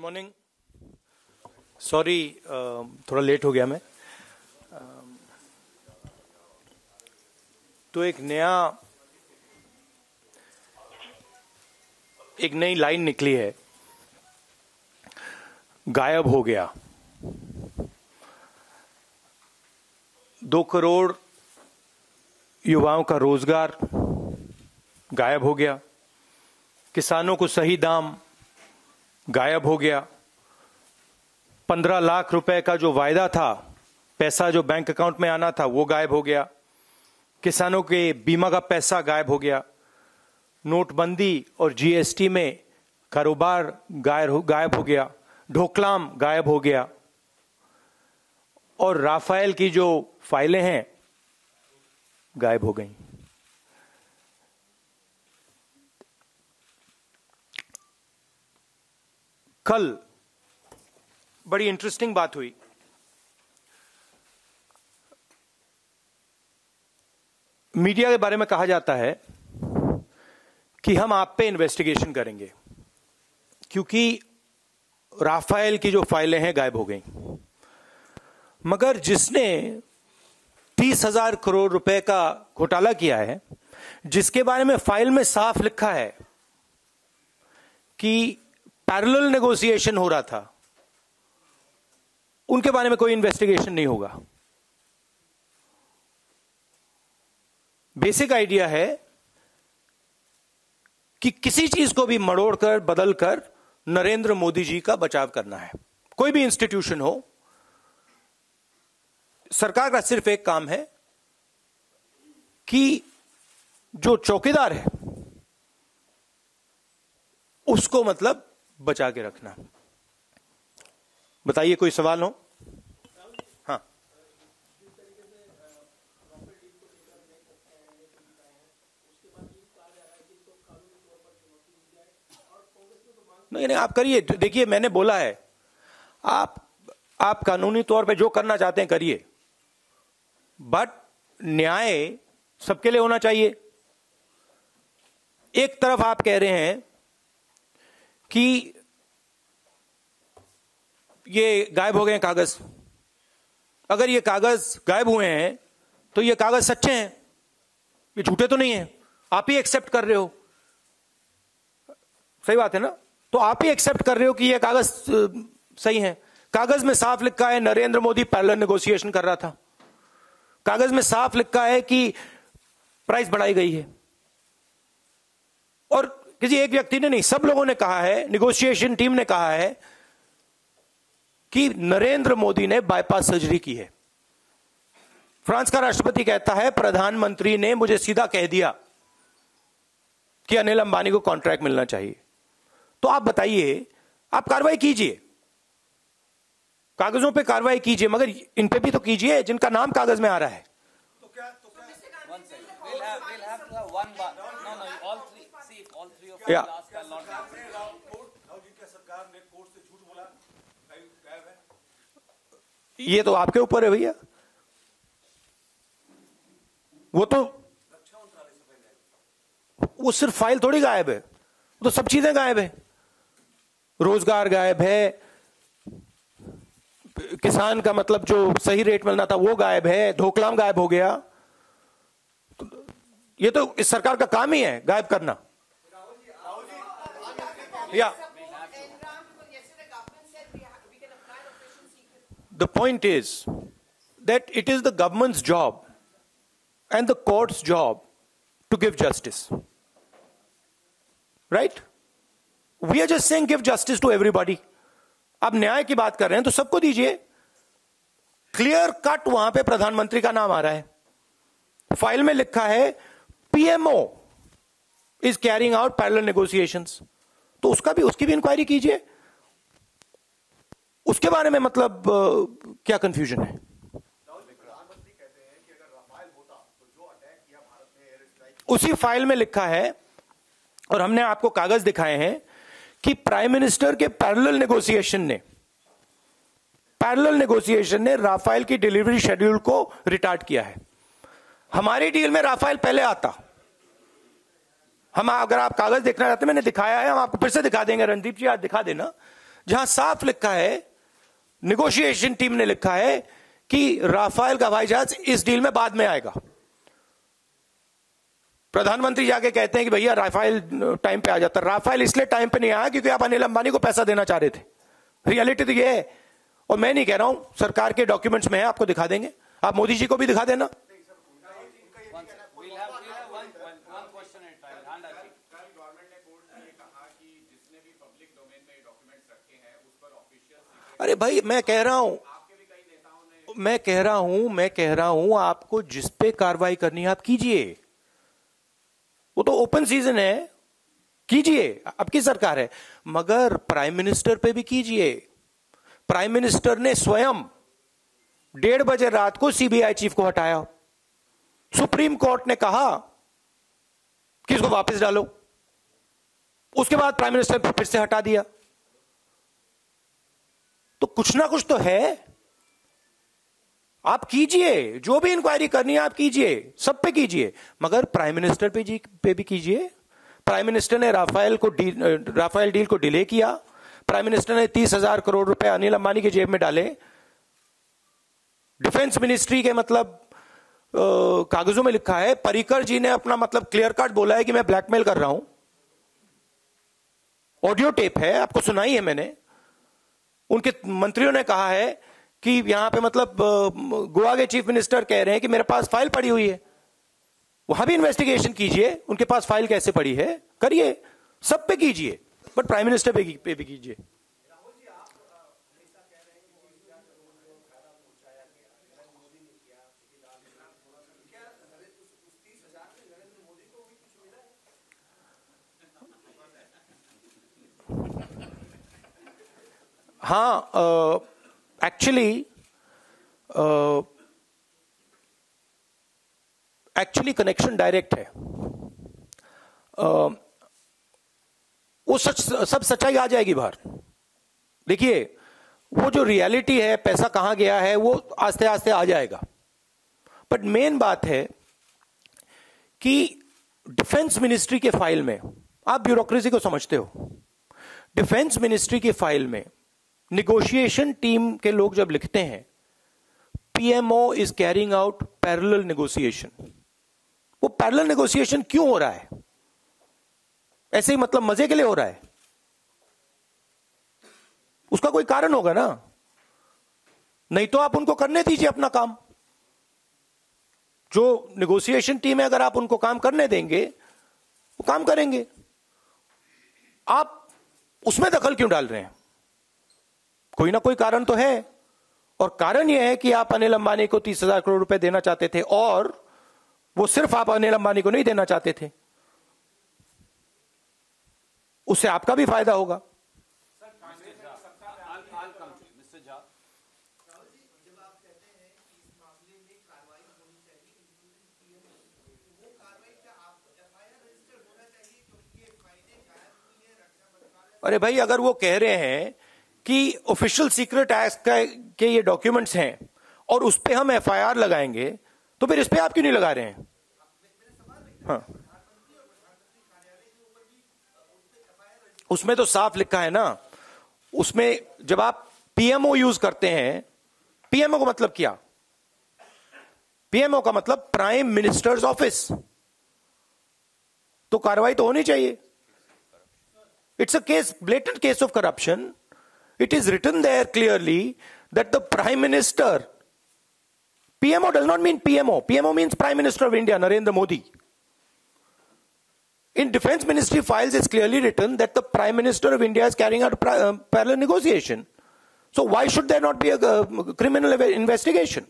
Morning. Sorry, थोड़ा late हो गया मैं। तो एक नई लाइन निकली है, गायब हो गया। 2 करोड़ युवाओं का रोजगार गायब हो गया। किसानों को सही दाम गायब हो गया। 15 लाख रुपए का जो वायदा था, पैसा जो बैंक अकाउंट में आना था, वो गायब हो गया। किसानों के बीमा का पैसा गायब हो गया। नोटबंदी और जीएसटी में कारोबार गायब हो गया। ढोकलाम गायब हो गया। और राफेल की जो फाइलें हैं गायब हो गई। कल बड़ी इंटरेस्टिंग बात हुई। मीडिया के बारे में कहा जाता है कि हम आप पे इन्वेस्टिगेशन करेंगे क्योंकि राफेल की जो फाइलें हैं गायब हो गई। मगर जिसने 30,000 करोड़ रुपए का घोटाला किया है, जिसके बारे में फाइल में साफ लिखा है कि पैरेलल नेगोशिएशन हो रहा था, उनके बारे में कोई इन्वेस्टिगेशन नहीं होगा। बेसिक आइडिया है कि किसी चीज को भी मड़ोड़कर बदलकर नरेंद्र मोदी जी का बचाव करना है। कोई भी इंस्टीट्यूशन हो, सरकार का सिर्फ एक काम है कि जो चौकीदार है उसको मतलब बचा के रखना। बताइए, कोई सवाल हो? हाँ, नहीं, आप करिए। देखिए, मैंने बोला है, आप कानूनी तौर पे जो करना चाहते हैं करिए, बट न्याय सबके लिए होना चाहिए। एक तरफ आप कह रहे हैं कि ये गायब हो गए कागज। अगर ये कागज गायब हुए हैं तो ये कागज सच्चे हैं, ये झूठे तो नहीं हैं। आप ही एक्सेप्ट कर रहे हो, सही बात है ना? तो आप ही एक्सेप्ट कर रहे हो कि ये कागज सही है। कागज में साफ लिखा है नरेंद्र मोदी पैरेलल नेगोशिएशन कर रहा था। कागज में साफ लिखा है कि प्राइस बढ़ाई गई है। और किसी एक व्यक्ति ने नहीं, सब लोगों ने कहा है, नेगोशिएशन टीम ने कहा है कि नरेंद्र मोदी ने बाईपास सर्जरी की है। फ्रांस का राष्ट्रपति कहता है प्रधानमंत्री ने मुझे सीधा कह दिया कि अनिल अंबानी को कॉन्ट्रैक्ट मिलना चाहिए। तो आप बताइए, आप कार्रवाई कीजिए, कागजों पे कार्रवाई कीजिए, मगर इन पे भी तो कीजिए जिनका नाम कागज में आ रहा है। ये तो आपके ऊपर है भैया। वो सिर्फ फाइल थोड़ी गायब है, वो तो सब चीजें गायब है। रोजगार गायब है, किसान का मतलब जो सही रेट मिलना था वो गायब है, ढोकलाम गायब हो गया। तो ये तो इस सरकार का काम ही है गायब करना। या the point is that it is the government's job and the court's job to give justice, right? We are just saying give justice to everybody. अब न्याय की बात कर रहे हैं तो सबको दीजिए। क्लियर कट वहां पे प्रधानमंत्री का नाम आ रहा है, फाइल में लिखा है PMO is carrying out parallel negotiations. तो उसकी भी इंक्वायरी कीजिए। उसके बारे में मतलब क्या कंफ्यूजन है? उसी फाइल में लिखा है और हमने आपको कागज दिखाए हैं कि प्राइम मिनिस्टर के पैरेलल नेगोशिएशन ने राफेल की डिलीवरी शेड्यूल को रिटार्ड किया है। हमारी डील में राफेल पहले आता। अगर आप कागज देखना चाहते हैं, मैंने दिखाया है, हम आपको फिर से दिखा देंगे। रणदीप जी, आज दिखा देना। जहां साफ लिखा है, नेगोशिएशन टीम ने लिखा है कि राफेल का हवाई जहाज इस डील में बाद में आएगा। प्रधानमंत्री जाके कहते हैं कि भैया राफेल टाइम पे आ जाता। राफेल इसलिए टाइम पे नहीं आया क्योंकि आप अनिल अंबानी को पैसा देना चाह रहे थे। रियलिटी तो ये है, और मैं नहीं कह रहा हूं, सरकार के डॉक्यूमेंट्स में है, आपको दिखा देंगे। आप मोदी जी को भी दिखा देना। अरे भाई मैं कह रहा हूं आपको जिस पे कार्रवाई करनी है आप कीजिए, वो तो ओपन सीजन है, कीजिए, आपकी सरकार है। मगर प्राइम मिनिस्टर पे भी कीजिए। प्राइम मिनिस्टर ने स्वयं 1:30 बजे रात को सीबीआई चीफ को हटाया। सुप्रीम कोर्ट ने कहा कि इसको वापस डालो, उसके बाद प्राइम मिनिस्टर फिर से हटा दिया। तो कुछ ना कुछ तो है, आप कीजिए, जो भी इंक्वायरी करनी है आप कीजिए, सब पे कीजिए, मगर प्राइम मिनिस्टर पे भी कीजिए। प्राइम मिनिस्टर ने राफेल डील को डिले किया। प्राइम मिनिस्टर ने 30,000 करोड़ रुपए अनिल अंबानी की जेब में डाले। डिफेंस मिनिस्ट्री के मतलब कागजों में लिखा है, पर्रिकर जी ने अपना मतलब क्लियर कट बोला है कि मैं ब्लैकमेल कर रहा हूं। ऑडियो टेप है, आपको सुनाई है मैंने। उनके मंत्रियों ने कहा है कि यहां पे मतलब गोवा के चीफ मिनिस्टर कह रहे हैं कि मेरे पास फाइल पड़ी हुई है। वहां भी इन्वेस्टिगेशन कीजिए, उनके पास फाइल कैसे पड़ी है, करिए, सब पे कीजिए, बट प्राइम मिनिस्टर पे भी कीजिए। हाँ, एक्चुअली कनेक्शन डायरेक्ट है। वो सब सच्चाई आ जाएगी बाहर। देखिए, वो जो रियलिटी है, पैसा कहां गया है, वो आस्ते आस्ते आ जाएगा। बट मेन बात है कि डिफेंस मिनिस्ट्री के फाइल में, आप ब्यूरोक्रेसी को समझते हो, डिफेंस मिनिस्ट्री की फाइल में निगोशिएशन टीम के लोग जब लिखते हैं PMO is carrying out parallel negotiation, वो पैरेलल नेगोशिएशन क्यों हो रहा है? ऐसे ही मतलब मजे के लिए हो रहा है? उसका कोई कारण होगा ना, नहीं तो आप उनको करने दीजिए अपना काम। जो नेगोशिएशन टीम है, अगर आप उनको काम करने देंगे वो काम करेंगे। आप उसमें दखल क्यों डाल रहे हैं? कोई ना कोई कारण तो है, और कारण यह है कि आप अनिल अंबानी को 30,000 करोड़ रुपए देना चाहते थे, और वो सिर्फ आप अनिल अंबानी को नहीं देना चाहते थे, उससे आपका भी फायदा होगा। अरे भाई, अगर वो कह रहे हैं कि ऑफिशियल सीक्रेट एक्ट के ये डॉक्यूमेंट्स हैं और उस पे हम एफआईआर लगाएंगे, तो फिर इस पे आप क्यों नहीं लगा रहे हैं? हाँ, उसमें तो साफ लिखा है ना। उसमें जब आप पीएमओ यूज करते हैं, पीएमओ का मतलब क्या? पीएमओ का मतलब प्राइम मिनिस्टर्स ऑफिस, तो कार्रवाई तो होनी चाहिए। It's a case, blatant case of corruption. It is written there clearly that the Prime Minister, PMO does not mean PMO. PMO means Prime Minister of India, Narendra Modi. In Defense Ministry files, it's clearly written that the Prime Minister of India is carrying out parallel negotiation. So why should there not be a criminal investigation?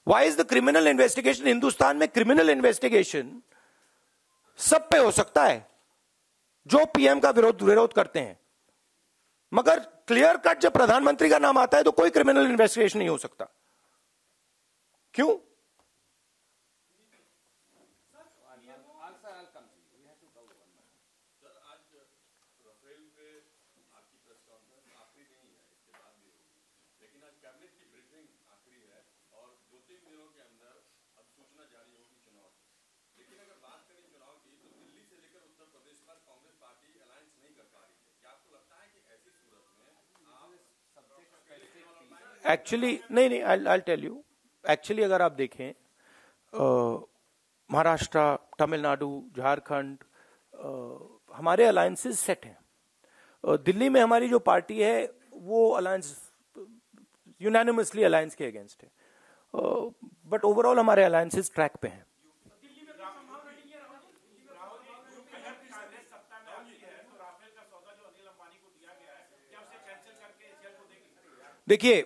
Why is the criminal investigation, Hindustan में criminal investigation सब पे हो सकता है जो PM का विरोध करते हैं, मगर क्लियर कट जब प्रधानमंत्री का नाम आता है तो कोई क्रिमिनल इन्वेस्टिगेशन नहीं हो सकता। क्यों? एक्चुअली नहीं, आई टेल यू। एक्चुअली अगर आप देखें, महाराष्ट्र, तमिलनाडु, झारखंड, हमारे अलायंसेस सेट हैं। दिल्ली में हमारी जो पार्टी है वो अलायंस यूनानिमसली अलायंस के अगेंस्ट है, बट ओवरऑल हमारे अलायंसेस ट्रैक पे हैं। देखिए,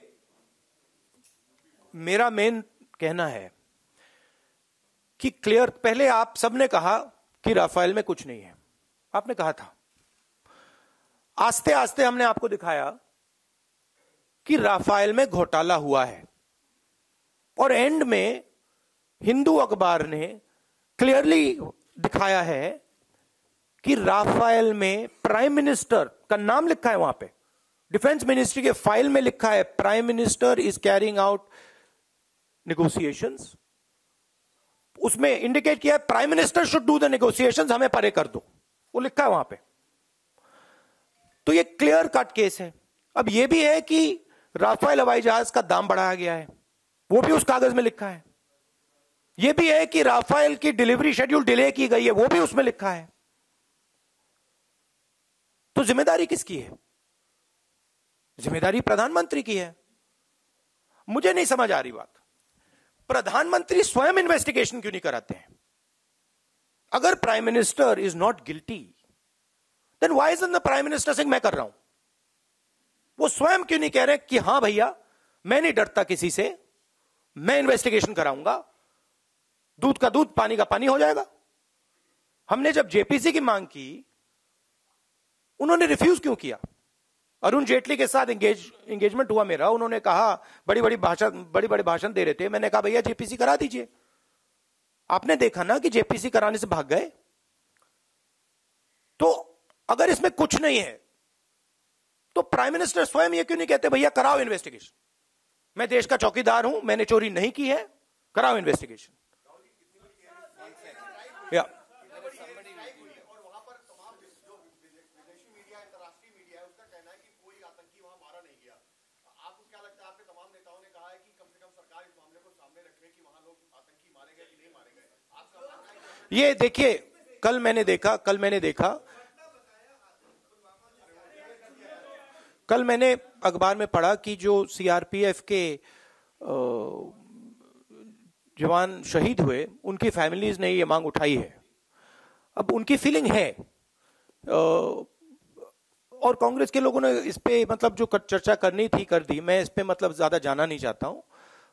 मेरा मेन कहना है कि क्लियर, पहले आप सबने कहा कि राफेल में कुछ नहीं है, आपने कहा था। आस्ते आस्ते हमने आपको दिखाया कि राफेल में घोटाला हुआ है, और एंड में हिंदू अखबार ने क्लियरली दिखाया है कि राफेल में प्राइम मिनिस्टर का नाम लिखा है, वहां पे डिफेंस मिनिस्ट्री के फाइल में लिखा है, prime minister is carrying out negotiations. उसमें इंडिकेट किया है prime minister should do the negotiations, हमें परे कर दो, वो लिखा है वहां पे। तो ये क्लियर कट केस है। अब ये भी है कि राफेल हवाई जहाज का दाम बढ़ाया गया है, वो भी उस कागज में लिखा है। ये भी है कि राफेल की डिलीवरी शेड्यूल डिले की गई है, वो भी उसमें लिखा है। तो जिम्मेदारी किसकी है? जिम्मेदारी प्रधानमंत्री की है। मुझे नहीं समझ आ रही बात, प्रधानमंत्री स्वयं इन्वेस्टिगेशन क्यों नहीं कराते हैं? अगर prime minister is not guilty, then why isn't the prime minister saying मैं कर रहा हूं? वो स्वयं क्यों नहीं कह रहे कि हां भैया, मैं नहीं डरता किसी से, मैं इन्वेस्टिगेशन कराऊंगा, दूध का दूध पानी का पानी हो जाएगा। हमने जब जेपीसी की मांग की, उन्होंने रिफ्यूज क्यों किया? अरुण जेटली के साथ एंगेजमेंट हुआ मेरा, उन्होंने कहा, बड़ी बड़ी भाषण दे रहे थे, मैंने कहा भैया जेपीसी करा दीजिए। आपने देखा ना कि जेपीसी कराने से भाग गए। तो अगर इसमें कुछ नहीं है तो प्राइम मिनिस्टर स्वयं ये क्यों नहीं कहते भैया कराओ इन्वेस्टिगेशन, मैं देश का चौकीदार हूं, मैंने चोरी नहीं की है, कराओ इन्वेस्टिगेशन। या ये देखिए, कल मैंने देखा कल मैंने अखबार में पढ़ा कि जो सीआरपीएफ के जवान शहीद हुए, उनकी फैमिलीज ने ये मांग उठाई है। अब उनकी फीलिंग है, और कांग्रेस के लोगों ने इस पे मतलब जो चर्चा करनी थी कर दी। मैं इस पे मतलब ज्यादा जाना नहीं चाहता हूं,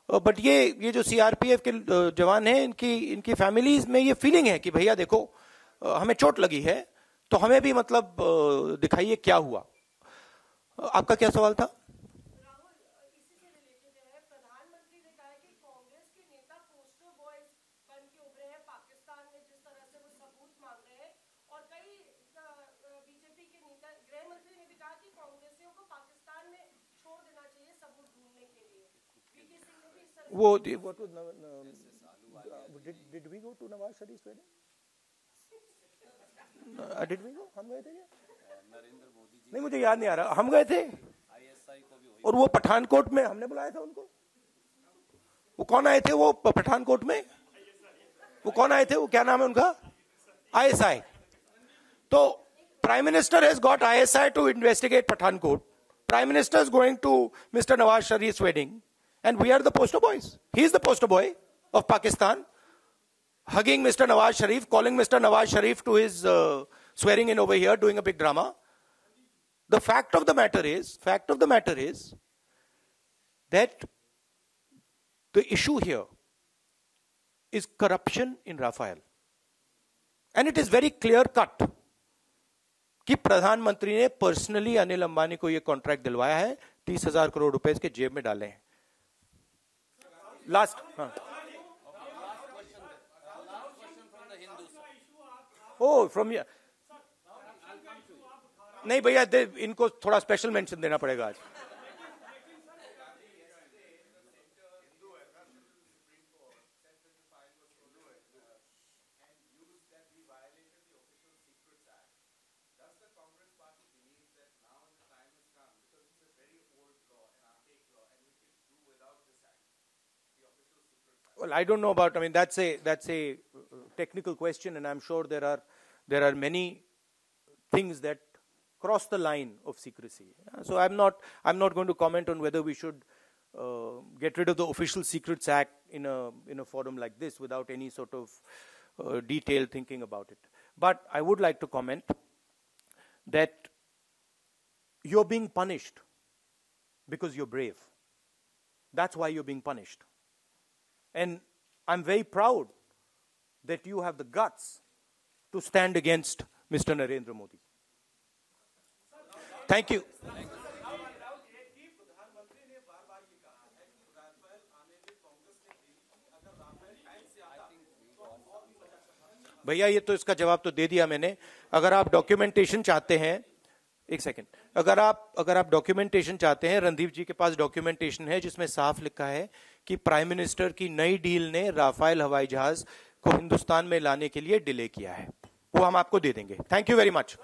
बट ये जो सीआरपीएफ के जवान हैं, इनकी फैमिलीज में ये फीलिंग है कि भैया देखो, हमें चोट लगी है, तो हमें भी मतलब दिखाइए क्या हुआ। आपका क्या सवाल था? वो did we go to Nawaz Sharif's wedding? Did we go? हम गए थे क्या? नरेंद्र मोदी जी, नहीं मुझे याद नहीं आ रहा, हम गए थे। और वो पठानकोट में हमने बुलाया था उनको। वो कौन आए थे वो पठानकोट में? वो कौन आए थे? वो क्या नाम है उनका? ISI। तो prime minister has got ISI to investigate Pathankot. Prime minister is going to mister Nawaz Sharif wedding, and we are the poster boys. He is the poster boy of Pakistan, hugging Mr. Nawaz Sharif, calling Mr. Nawaz Sharif to his swearing in over here, doing a big drama. The fact of the matter is that the issue here is corruption in Rafael, and it is very clear cut कि प्रधानमंत्री ने personally Anil Ambani को यह contract दिलवाया है, 30,000 करोड़ रुपए इसके जेब में डाले हैं। लास्ट फ्रॉम नहीं भैया, इनको थोड़ा स्पेशल मेंशन देना पड़ेगा आज। Well, I don't know about. I mean, that's a technical question, and I'm sure there are many things that cross the line of secrecy. So I'm not going to comment on whether we should get rid of the Official Secrets Act in a forum like this without any sort of detailed thinking about it. But I would like to comment that you're being punished because you're brave. That's why you're being punished. And I'm very proud that you have the guts to stand against Mr. Narendra Modi. Thank you. भैया ये तो इसका जवाब तो दे दिया मैंने. अगर आप डॉक्यूमेंटेशन चाहते हैं, एक सेकंड, अगर आप डॉक्यूमेंटेशन चाहते हैं, रणदीप जी के पास डॉक्यूमेंटेशन है जिसमें साफ लिखा है कि प्राइम मिनिस्टर की नई डील ने राफेल हवाई जहाज को हिंदुस्तान में लाने के लिए डिले किया है. वो हम आपको दे देंगे. Thank you very much.